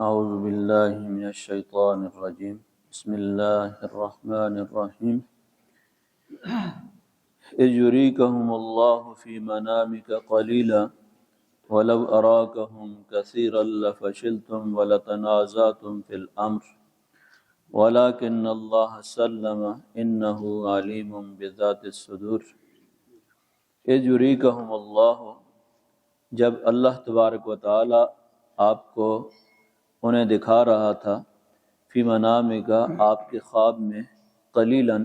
اعوذ باللہ من الشیطان الرجیم بسم اللہ الرحمن الرحیم اذ یریکہم اللہ فی منامک قلیلا ولو اراکہم کثیرا لفشلتم ولتنازعتم فی الامر ولکن اللہ سلم انہ علیم بذات الصدور۔ اذ یریکہم اللہ، جب اللہ تبارک و تعالی آپ کو انہیں دکھا رہا تھا، فی منامک، آپ کے خواب میں، قلیلاً،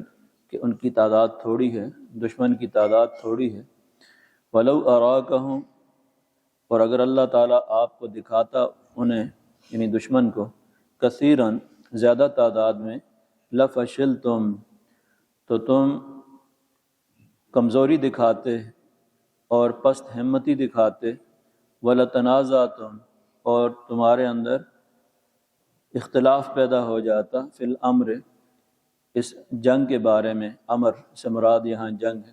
کہ ان کی تعداد تھوڑی ہے، دشمن کی تعداد تھوڑی ہے، ولو اراکہم، اور اگر اللہ تعالیٰ آپ کو دکھاتا انہیں، یعنی دشمن کو، کثیراً، زیادہ تعداد میں، لفشلتم، تو تم کمزوری دکھاتے اور پست ہمتی دکھاتے، ولتنازعتم، اور تمہارے اندر اختلاف پیدا ہو جاتا، فی الامر، اس جنگ کے بارے میں، امر سے مراد یہاں جنگ ہے،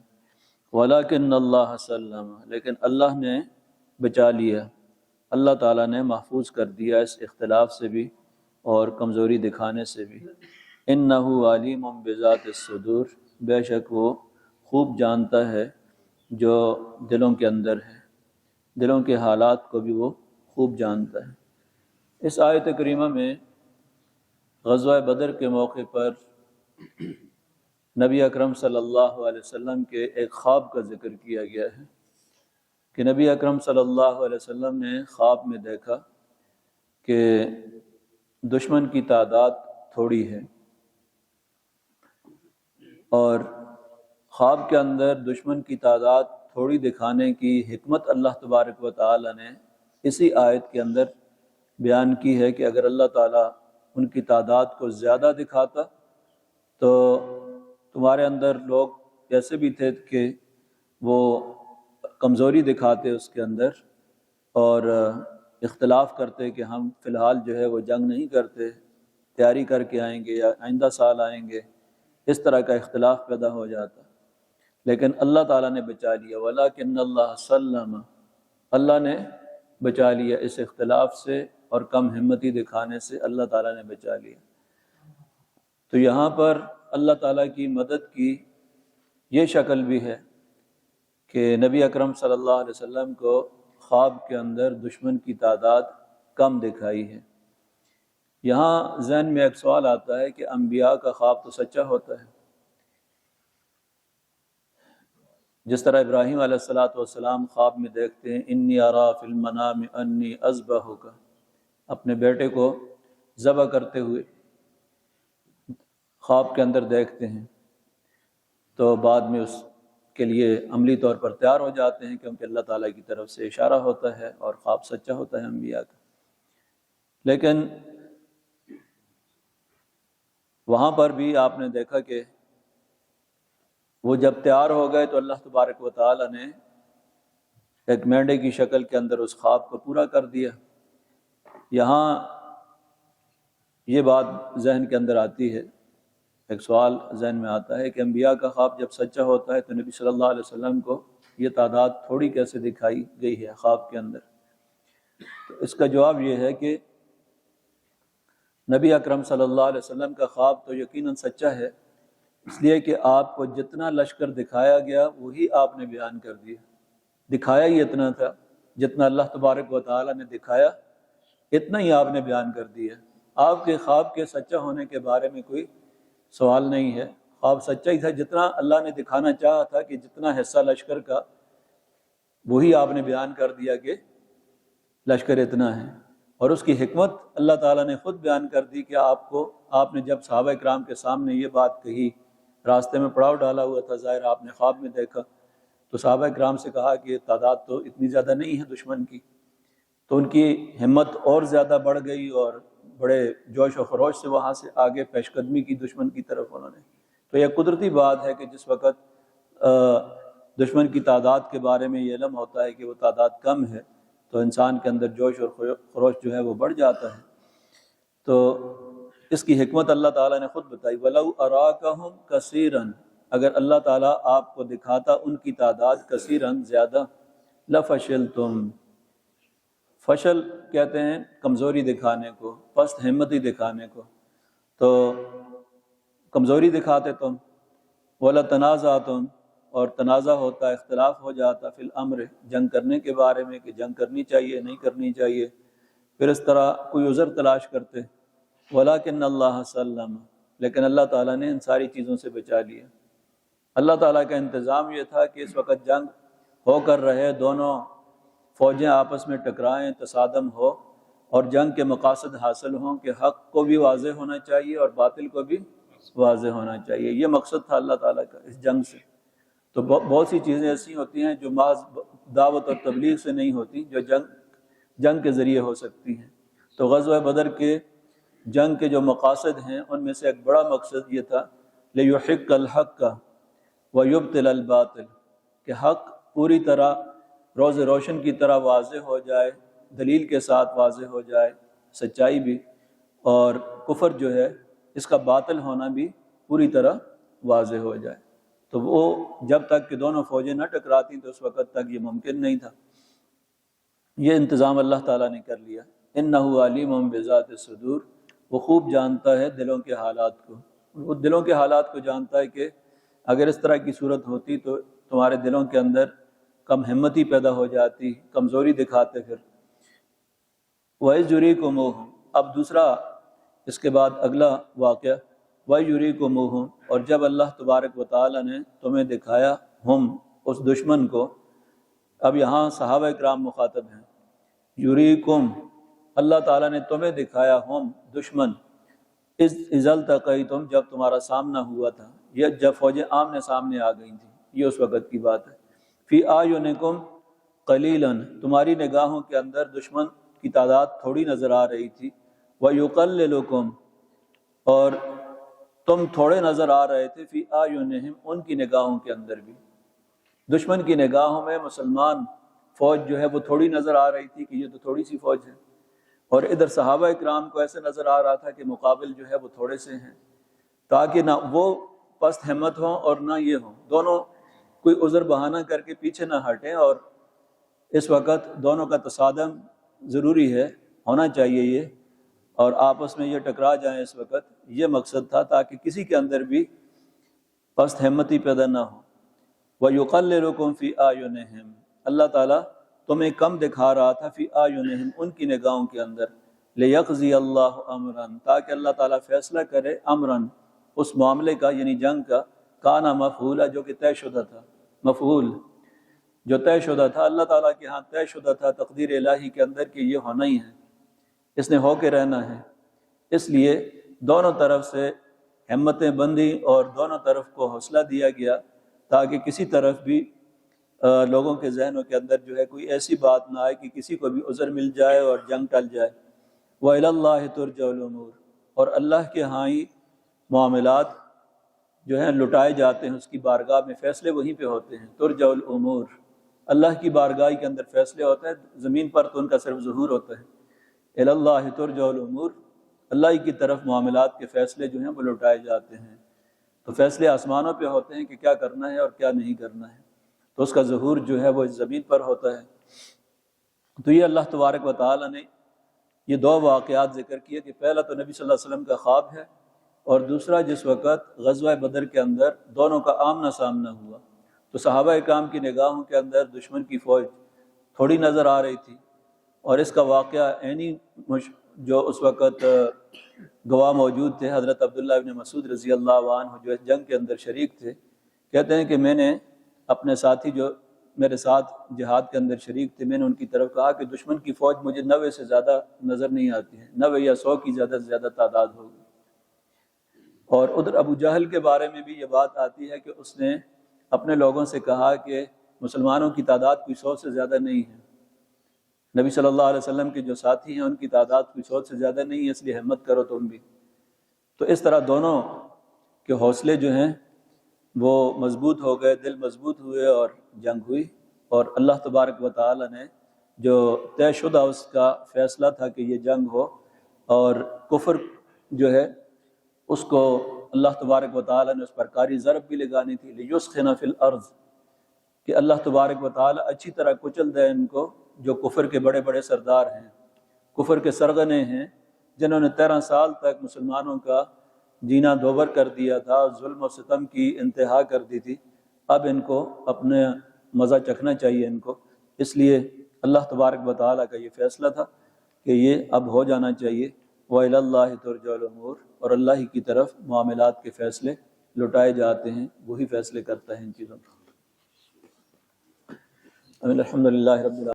ولیکن اللہ سلم، لیکن اللہ نے بچا لیا، اللہ تعالیٰ نے محفوظ کر دیا اس اختلاف سے بھی اور کمزوری دکھانے سے بھی۔ انہ علیم بذات الصدور، بے شک وہ خوب جانتا ہے جو دلوں کے اندر ہے، دلوں کے حالات کو بھی وہ خوب جانتا ہے۔ اس آیت کریمہ میں غزوہ بدر کے موقع پر نبی اکرم صلی اللہ علیہ وسلم کے ایک خواب کا ذکر کیا گیا ہے کہ نبی اکرم صلی اللہ علیہ وسلم نے خواب میں دیکھا کہ دشمن کی تعداد تھوڑی ہے، اور خواب کے اندر دشمن کی تعداد تھوڑی دکھانے کی حکمت اللہ تبارک و تعالی نے اسی آیت کے اندر بیان کی ہے کہ اگر اللہ تعالیٰ ان کی تعداد کو زیادہ دکھاتا تو تمہارے اندر لوگ ایسے بھی تھے کہ وہ کمزوری دکھاتے اس کے اندر اور اختلاف کرتے کہ ہم فی الحال جو ہے وہ جنگ نہیں کرتے، تیاری کر کے آئیں گے یا آئندہ سال آئیں گے، اس طرح کا اختلاف پیدا ہو جاتا، لیکن اللہ تعالیٰ نے بچا لیا، ولیکن اللہ سلم، اللہ نے بچا لیا اس اختلاف سے اور کم ہمتی دکھانے سے، اللہ تعالیٰ نے بچا لیا۔ تو یہاں پر اللہ تعالیٰ کی مدد کی یہ شکل بھی ہے کہ نبی اکرم صلی اللہ علیہ وسلم کو خواب کے اندر دشمن کی تعداد کم دکھائی ہے۔ یہاں ذہن میں ایک سوال آتا ہے کہ انبیاء کا خواب تو سچا ہوتا ہے، جس طرح ابراہیم علیہ السلام خواب میں دیکھتے ہیں انی ارا فی المنام انی اذبحک، اپنے بیٹے کو ذبح کرتے ہوئے خواب کے اندر دیکھتے ہیں، تو بعد میں اس کے لیے عملی طور پر تیار ہو جاتے ہیں کیونکہ اللہ تعالیٰ کی طرف سے اشارہ ہوتا ہے اور خواب سچا ہوتا ہے انبیاء کا۔ لیکن وہاں پر بھی آپ نے دیکھا کہ وہ جب تیار ہو گئے تو اللہ تبارک و تعالیٰ نے ایک مینڈے کی شکل کے اندر اس خواب کو پورا کر دیا۔ یہاں یہ بات ذہن کے اندر آتی ہے، ایک سوال ذہن میں آتا ہے کہ انبیاء کا خواب جب سچا ہوتا ہے تو نبی صلی اللہ علیہ وسلم کو یہ تعداد تھوڑی کیسے دکھائی گئی ہے خواب کے اندر؟ تو اس کا جواب یہ ہے کہ نبی اکرم صلی اللہ علیہ وسلم کا خواب تو یقیناً سچا ہے، اس لیے کہ آپ کو جتنا لشکر دکھایا گیا وہی آپ نے بیان کر دیا، دکھایا ہی اتنا تھا، جتنا اللہ تبارک و تعالیٰ نے دکھایا اتنا ہی آپ نے بیان کر دیا۔ آپ کے خواب کے سچا ہونے کے بارے میں کوئی سوال نہیں ہے، خواب سچا ہی تھا، جتنا اللہ نے دکھانا چاہا تھا کہ جتنا حصہ لشکر کا وہی آپ نے بیان کر دیا کہ لشکر اتنا ہے، اور اس کی حکمت اللہ تعالیٰ نے خود بیان کر دی کہ آپ نے جب صحابہ اکرام کے سامنے یہ بات کہی، راستے میں پڑاؤ ڈالا ہوا تھا، ظاہر آپ نے خواب میں دیکھا، تو صحابہ اکرام سے کہا کہ تعداد تو اتنی زیادہ نہیں ہے دشمن کی، تو ان کی ہمت اور زیادہ بڑھ گئی اور بڑے جوش و خروش سے وہاں سے آگے پیش قدمی کی دشمن کی طرف انہوں نے۔ تو یہ قدرتی بات ہے کہ جس وقت دشمن کی تعداد کے بارے میں یہ علم ہوتا ہے کہ وہ تعداد کم ہے تو انسان کے اندر جوش اور خروش جو ہے وہ بڑھ جاتا ہے۔ تو اس کی حکمت اللہ تعالیٰ نے خود بتائی، وَلَوْ أَرَاكَهُمْ كَثِيرًا، اگر اللہ تعالیٰ آپ کو دکھاتا ان کی تعداد کثیراً زیادہ، لَفَشِلْتُمْ، فشل کہتے ہیں کمزوری دکھانے کو، پست ہمتی دکھانے کو، تو کمزوری دکھاتے تم، ولا تنازعتم، اور تنازع ہوتا، اختلاف ہو جاتا، فی الامر، جنگ کرنے کے بارے میں کہ جنگ کرنی چاہیے نہیں کرنی چاہیے، پھر اس طرح کوئی عذر تلاش کرتے، ولکن اللہ سلم، لیکن اللہ تعالیٰ نے ان ساری چیزوں سے بچا لیا۔ اللہ تعالیٰ کا انتظام یہ تھا کہ اس وقت جنگ ہو کر رہے، دونوں فوجیں آپس میں ٹکرائیں، تصادم ہو، اور جنگ کے مقاصد حاصل ہوں کہ حق کو بھی واضح ہونا چاہیے اور باطل کو بھی واضح ہونا چاہیے۔ یہ مقصد تھا اللہ تعالیٰ کا اس جنگ سے۔ تو بہت سی چیزیں ایسی ہوتی ہیں جو محض دعوت اور تبلیغ سے نہیں ہوتی، جو جنگ کے ذریعے ہو سکتی ہیں۔ تو غزوہ بدر کے جنگ کے جو مقاصد ہیں ان میں سے ایک بڑا مقصد یہ تھا لِيُحِقَّ الْحَقَّ وَيُبْطِلَ الْبَاطِلَ، کہ حق پوری طرح روز روشن کی طرح واضح ہو جائے، دلیل کے ساتھ واضح ہو جائے، سچائی بھی، اور کفر جو ہے اس کا باطل ہونا بھی پوری طرح واضح ہو جائے۔ تو وہ جب تک کہ دونوں فوجیں نہ ٹکراتی تو اس وقت تک یہ ممکن نہیں تھا۔ یہ انتظام اللہ تعالیٰ نے کر لیا۔ اِنَّهُ عَلِيمٌ بِذَاتِ الصُّدُورِ، وہ خوب جانتا ہے دلوں کے حالات کو، وہ دلوں کے حالات کو جانتا ہے کہ اگر اس طرح کی صورت ہوتی تو تمہارے دلوں کے اندر کم ہمتی پیدا ہو جاتی، کمزوری دکھاتے۔ پھر وَإِذْ يُرِيكُمُوهُمْ، اب دوسرا اس کے بعد اگلا واقعہ، وَإِذْ يُرِيكُمُوهُمْ، اور جب اللہ تبارک و تعالیٰ نے تمہیں دکھایا، ہم اس دشمن کو، اب یہاں صحابہ کرام مخاطب ہیں، یُریکم، اللہ تعالیٰ نے تمہیں دکھایا، ہم دشمن، اِذْ الْتَقَیْتُم، جب تمہارا سامنا ہوا تھا، یہ جب فوجیں آمنے سامنے آ گئی تھیں، یہ اس وقت کی بات ہے۔ فی اعینکم قلیلا، تمہاری نگاہوں کے اندر دشمن کی تعداد تھوڑی نظر آ رہی تھی، وَیُقَلِّلُکم، اور تم تھوڑے نظر آ رہے تھے، فی اعینہم، ان کی نگاہوں کے اندر بھی، دشمن کی نگاہوں میں مسلمان فوج جو ہے وہ تھوڑی نظر آ رہی تھی کہ یہ تو تھوڑی سی فوج ہے، اور ادھر صحابہ اکرام کو ایسے نظر آ رہا تھا کہ مقابل جو ہے وہ تھوڑے سے ہیں، تاکہ نہ وہ پست ہمت ہوں اور نہ یہ ہوں، دونوں کوئی عذر بہانہ کر کے پیچھے نہ ہٹیں، اور اس وقت دونوں کا تصادم ضروری ہے، ہونا چاہیے یہ، اور آپس میں یہ ٹکرا جائیں اس وقت، یہ مقصد تھا تاکہ کسی کے اندر بھی پست ہمتی پیدا نہ ہو۔ وَيُقَلِّلُكُمْ فِي أَعْيُنِهِمْ، اللہ تعالیٰ تمہیں کم دکھا رہا تھا، فی اعینہم، ان کی نگاہوں کے اندر، لِيَقْضِيَ اللَّهُ أَمْرًا، تاکہ اللہ تعالیٰ فیصلہ کرے، امراً، اس معاملے کا، یعنی جنگ کا، کانا مفعولا، جو کہ طے شدہ تھا، مفعول جو طے شدہ تھا، اللہ تعالیٰ کے ہاں طے شدہ تھا تقدیر الہی کے اندر کہ یہ ہونا ہی ہے، اس نے ہو کے رہنا ہے۔ اس لیے دونوں طرف سے ہمتیں بندی اور دونوں طرف کو حوصلہ دیا گیا تاکہ کسی طرف بھی لوگوں کے ذہنوں کے اندر جو ہے کوئی ایسی بات نہ آئے کہ کسی کو بھی عذر مل جائے اور جنگ ٹل جائے۔ وَإِلَى اللَّهِ تُرْجَعُ الْأُمُورُ، اور اللہ کے ہاں ہی معاملات جو ہیں لٹائے جاتے ہیں، اس کی بارگاہ میں فیصلے وہیں پہ ہوتے ہیں۔ ترجع الامور، اللہ کی بارگاہ کے اندر فیصلے ہوتے ہیں، زمین پر تو ان کا صرف ظہور ہوتا ہے۔ الی اللہ ترجع الامور، اللہ کی طرف معاملات کے فیصلے جو ہیں وہ لٹائے جاتے ہیں، تو فیصلے آسمانوں پہ ہوتے ہیں کہ کیا کرنا ہے اور کیا نہیں کرنا ہے، تو اس کا ظہور جو ہے وہ زمین پر ہوتا ہے۔ تو یہ اللہ تبارک و تعالی نے یہ دو واقعات ذکر کیے کہ پہلا تو نبی صلی اللہ علیہ وسلم کا خواب ہے، اور دوسرا جس وقت غزوہ بدر کے اندر دونوں کا آمنا سامنا ہوا تو صحابہ اکرام کی نگاہوں کے اندر دشمن کی فوج تھوڑی نظر آ رہی تھی، اور اس کا واقعہ عینی جو اس وقت گواہ موجود تھے، حضرت عبداللہ ابن مسعود رضی اللہ عنہ جو اس جنگ کے اندر شریک تھے، کہتے ہیں کہ میں نے اپنے ساتھی جو میرے ساتھ جہاد کے اندر شریک تھے، میں نے ان کی طرف کہا کہ دشمن کی فوج مجھے 90 سے زیادہ نظر نہیں آتی ہے، 90 یا 100 کی زیادہ سے زیادہ تعداد ہوگی۔ اور ادھر ابو جہل کے بارے میں بھی یہ بات آتی ہے کہ اس نے اپنے لوگوں سے کہا کہ مسلمانوں کی تعداد کوئی 100 سے زیادہ نہیں ہے، نبی صلی اللہ علیہ وسلم کے جو ساتھی ہیں ان کی تعداد کوئی 100 سے زیادہ نہیں ہے، اس لیے ہمت کرو تم بھی۔ تو اس طرح دونوں کے حوصلے جو ہیں وہ مضبوط ہو گئے، دل مضبوط ہوئے اور جنگ ہوئی، اور اللہ تبارک و تعالی نے جو طے شدہ اس کا فیصلہ تھا کہ یہ جنگ ہو، اور کفر جو ہے اس کو اللہ تبارک و تعالی نے اس پر کاری ضرب بھی لگانی تھی، لیسخن فی الارض، کہ اللہ تبارک و تعالی اچھی طرح کچل دے ان کو جو کفر کے بڑے بڑے سردار ہیں، کفر کے سرغنے ہیں، جنہوں نے 13 سال تک مسلمانوں کا جینا دوبر کر دیا تھا، ظلم و ستم کی انتہا کر دی تھی۔ اب ان کو اپنے مزہ چکھنا چاہیے ان کو، اس لیے اللہ تبارک و تعالیٰ کا یہ فیصلہ تھا کہ یہ اب ہو جانا چاہیے۔ وَإِلَى اللَّهِ تُرْجَعُ الْأُمُورُ، اور اللہ ہی کی طرف معاملات کے فیصلے لوٹائے جاتے ہیں، وہی فیصلے کرتا ہے ان چیزوں کو۔ الحمدللہ رب العالمین۔